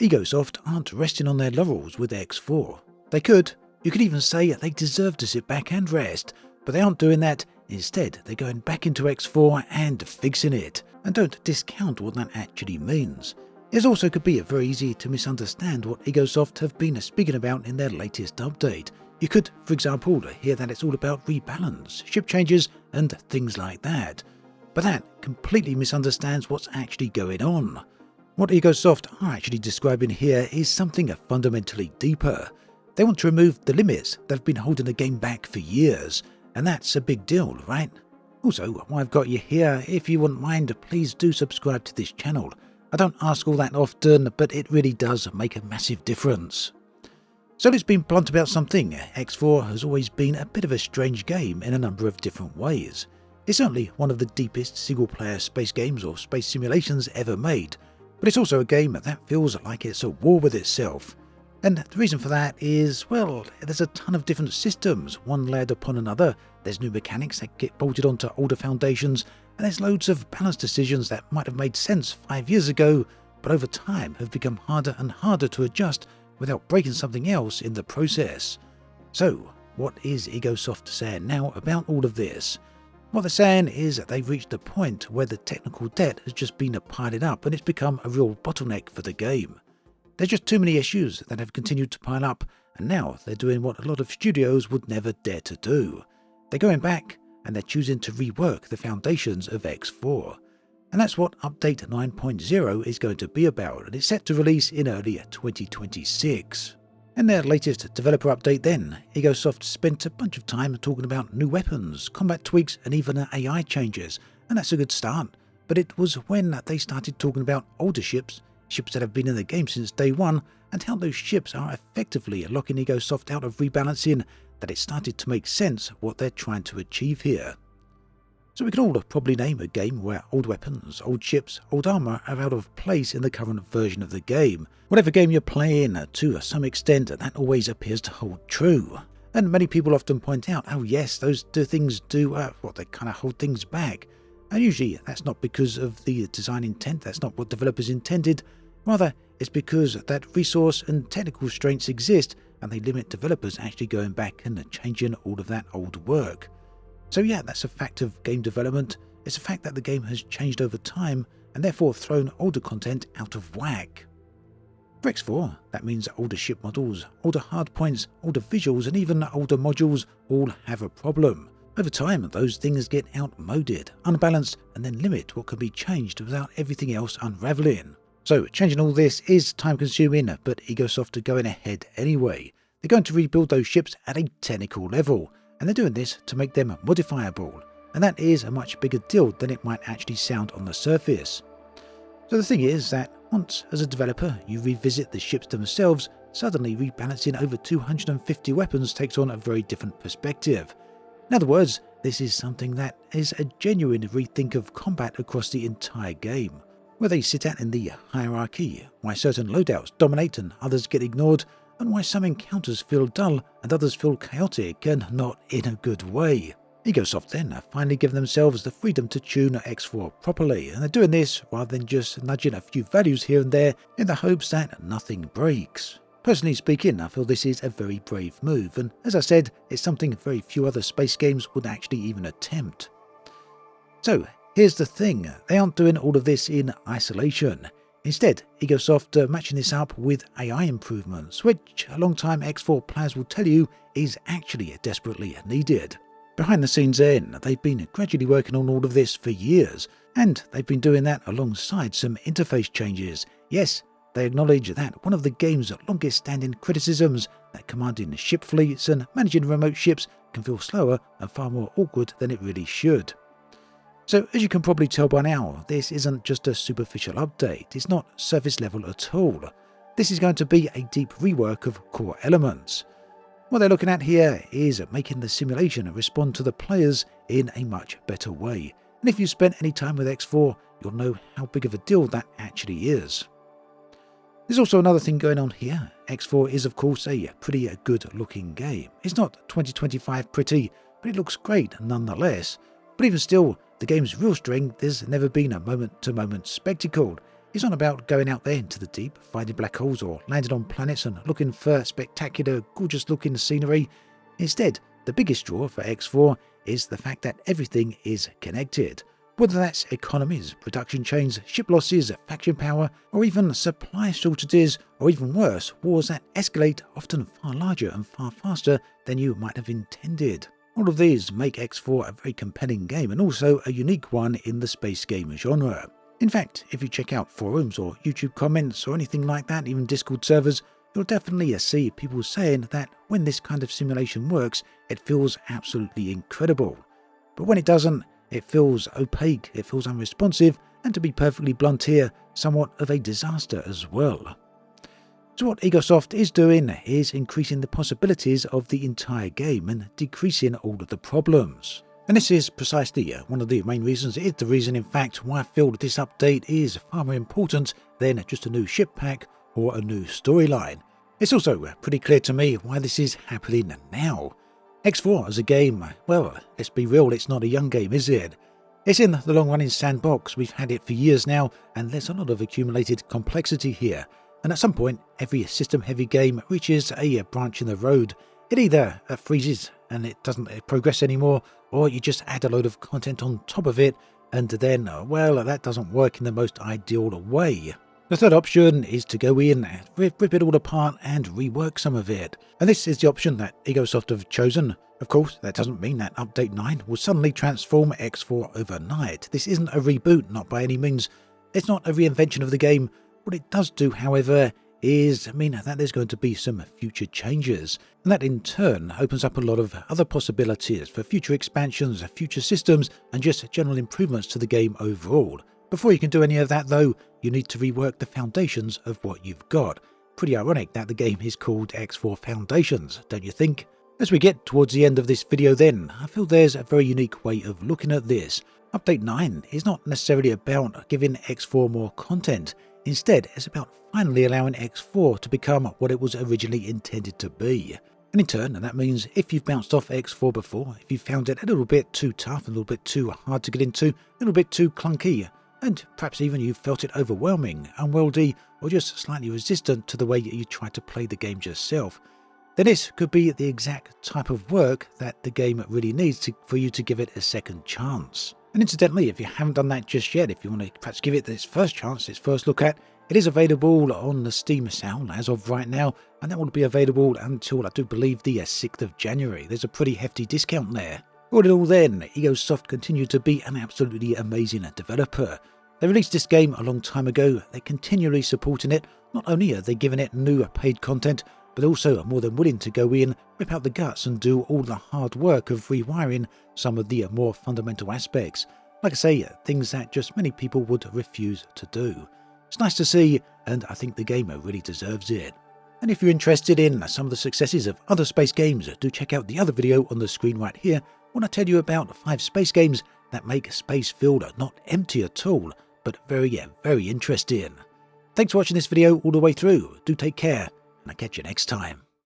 Egosoft aren't resting on their laurels with X4. They could. You could even say they deserve to sit back and rest, but they aren't doing that. Instead, they're going back into X4 and fixing it. And don't discount what that actually means. It also could be very easy to misunderstand what Egosoft have been speaking about in their latest update. You could, for example, hear that it's all about rebalance, ship changes, and things like that. But that completely misunderstands what's actually going on. What Egosoft are actually describing here is something fundamentally deeper. They want to remove the limits that have been holding the game back for years, and that's a big deal, right? Also, while I've got you here, if you wouldn't mind, please do subscribe to this channel. I don't ask all that often, but it really does make a massive difference. So let's be blunt about something. X4 has always been a bit of a strange game in a number of different ways. It's certainly one of the deepest single-player space games or space simulations ever made, but it's also a game that feels like it's at war with itself. And the reason for that is, well, there's a ton of different systems, one layered upon another. There's new mechanics that get bolted onto older foundations, and there's loads of balance decisions that might have made sense 5 years ago, but over time have become harder and harder to adjust without breaking something else in the process. So, what is Egosoft saying now about all of this? What they're saying is that they've reached a point where the technical debt has just been piling up and it's become a real bottleneck for the game. There's just too many issues that have continued to pile up, and now they're doing what a lot of studios would never dare to do. They're going back and they're choosing to rework the foundations of X4. And that's what Update 9.0 is going to be about, and it's set to release in early 2026. In their latest developer update then, Egosoft spent a bunch of time talking about new weapons, combat tweaks, and even AI changes, and that's a good start. But it was when they started talking about older ships that have been in the game since day one, and how those ships are effectively locking Egosoft out of rebalancing, that it started to make sense what they're trying to achieve here. So we can all probably name a game where old weapons, old ships, old armor are out of place in the current version of the game. Whatever game you're playing, to some extent, that always appears to hold true. And many people often point out, oh yes, those two things do, they kind of hold things back. And usually that's not because of the design intent, that's not what developers intended. Rather, it's because that resource and technical constraints exist, and they limit developers actually going back and changing all of that old work. So yeah, that's a fact of game development. It's a fact that the game has changed over time, and therefore thrown older content out of whack. For X4, that means older ship models, older hardpoints, older visuals, and even older modules all have a problem. Over time, those things get outmoded, unbalanced, and then limit what can be changed without everything else unraveling. So changing all this is time consuming, but Egosoft are going ahead anyway. They're going to rebuild those ships at a technical level, and they're doing this to make them modifiable, and that is a much bigger deal than it might actually sound on the surface. So the thing is that once as a developer you revisit the ships themselves, suddenly rebalancing over 250 weapons takes on a very different perspective. In other words, this is something that is a genuine rethink of combat across the entire game. Where they sit at in the hierarchy, why certain loadouts dominate and others get ignored, and why some encounters feel dull and others feel chaotic and not in a good way. Egosoft then have finally given themselves the freedom to tune X4 properly, and they're doing this rather than just nudging a few values here and there in the hopes that nothing breaks. Personally speaking, I feel this is a very brave move, and as I said, it's something very few other space games would actually even attempt. So, here's the thing, they aren't doing all of this in isolation. Instead, Egosoft are matching this up with AI improvements, which a long-time X4 players will tell you is actually desperately needed. Behind the scenes then, they've been gradually working on all of this for years, and they've been doing that alongside some interface changes. Yes, they acknowledge that one of the game's longest standing criticisms, that commanding ship fleets and managing remote ships can feel slower and far more awkward than it really should. So as you can probably tell by now, this isn't just a superficial update, it's not surface level at all. This is going to be a deep rework of core elements. What they're looking at here is making the simulation respond to the players in a much better way. And if you spent any time with X4, you'll know how big of a deal that actually is. There's also another thing going on here. X4 is of course a pretty good looking game. It's not 2025 pretty, but it looks great nonetheless. But even still, the game's real strength has never been a moment-to-moment spectacle. It's not about going out there into the deep, finding black holes or landing on planets and looking for spectacular, gorgeous looking scenery. Instead, the biggest draw for X4 is the fact that everything is connected. Whether that's economies, production chains, ship losses, faction power, or even supply shortages, or even worse, wars that escalate often far larger and far faster than you might have intended. All of these make X4 a very compelling game and also a unique one in the space game genre. In fact, if you check out forums or YouTube comments or anything like that, even Discord servers, you'll definitely see people saying that when this kind of simulation works, it feels absolutely incredible. But when it doesn't, it feels opaque, it feels unresponsive, and to be perfectly blunt here, somewhat of a disaster as well. So what Egosoft is doing is increasing the possibilities of the entire game and decreasing all of the problems. And this is precisely one of the main reasons. It is the reason, in fact, why I feel that this update is far more important than just a new ship pack or a new storyline. It's also pretty clear to me why this is happening now. X4 as a game, well, let's be real, it's not a young game, is it? It's in the long-running sandbox, we've had it for years now, and there's a lot of accumulated complexity here. And at some point, every system-heavy game reaches a branch in the road. It either freezes and it doesn't progress anymore, or you just add a load of content on top of it, and then, well, that doesn't work in the most ideal way. The third option is to go in, rip it all apart and rework some of it. And this is the option that Egosoft have chosen. Of course, that doesn't mean that Update 9 will suddenly transform X4 overnight. This isn't a reboot, not by any means. It's not a reinvention of the game. What it does do, however, is mean that there's going to be some future changes. And that in turn opens up a lot of other possibilities for future expansions, future systems, and just general improvements to the game overall. Before you can do any of that though, you need to rework the foundations of what you've got. Pretty ironic that the game is called X4 Foundations, don't you think? As we get towards the end of this video then, I feel there's a very unique way of looking at this. Update 9 is not necessarily about giving X4 more content. Instead, it's about finally allowing X4 to become what it was originally intended to be. And in turn, that means if you've bounced off X4 before, if you found it a little bit too tough, a little bit too hard to get into, a little bit too clunky, and perhaps even you felt it overwhelming, unwieldy, or just slightly resistant to the way you tried to play the game yourself, then this could be the exact type of work that the game really needs for you to give it a second chance. And incidentally, if you haven't done that just yet, if you want to perhaps give it its first chance, its first look at, it is available on the Steam sale as of right now, and that will be available until I do believe the 6th of January. There's a pretty hefty discount there. All in all then, Egosoft continue to be an absolutely amazing developer. They released this game a long time ago, they're continually supporting it. Not only are they giving it new paid content, but also are more than willing to go in, rip out the guts and do all the hard work of rewiring some of the more fundamental aspects. Like I say, things that just many people would refuse to do. It's nice to see, and I think the game really deserves it. And if you're interested in some of the successes of other space games, do check out the other video on the screen right here when I tell you about 5 space games that make space feel not empty at all, but very, very interesting. Thanks for watching this video all the way through. Do take care, and I'll catch you next time.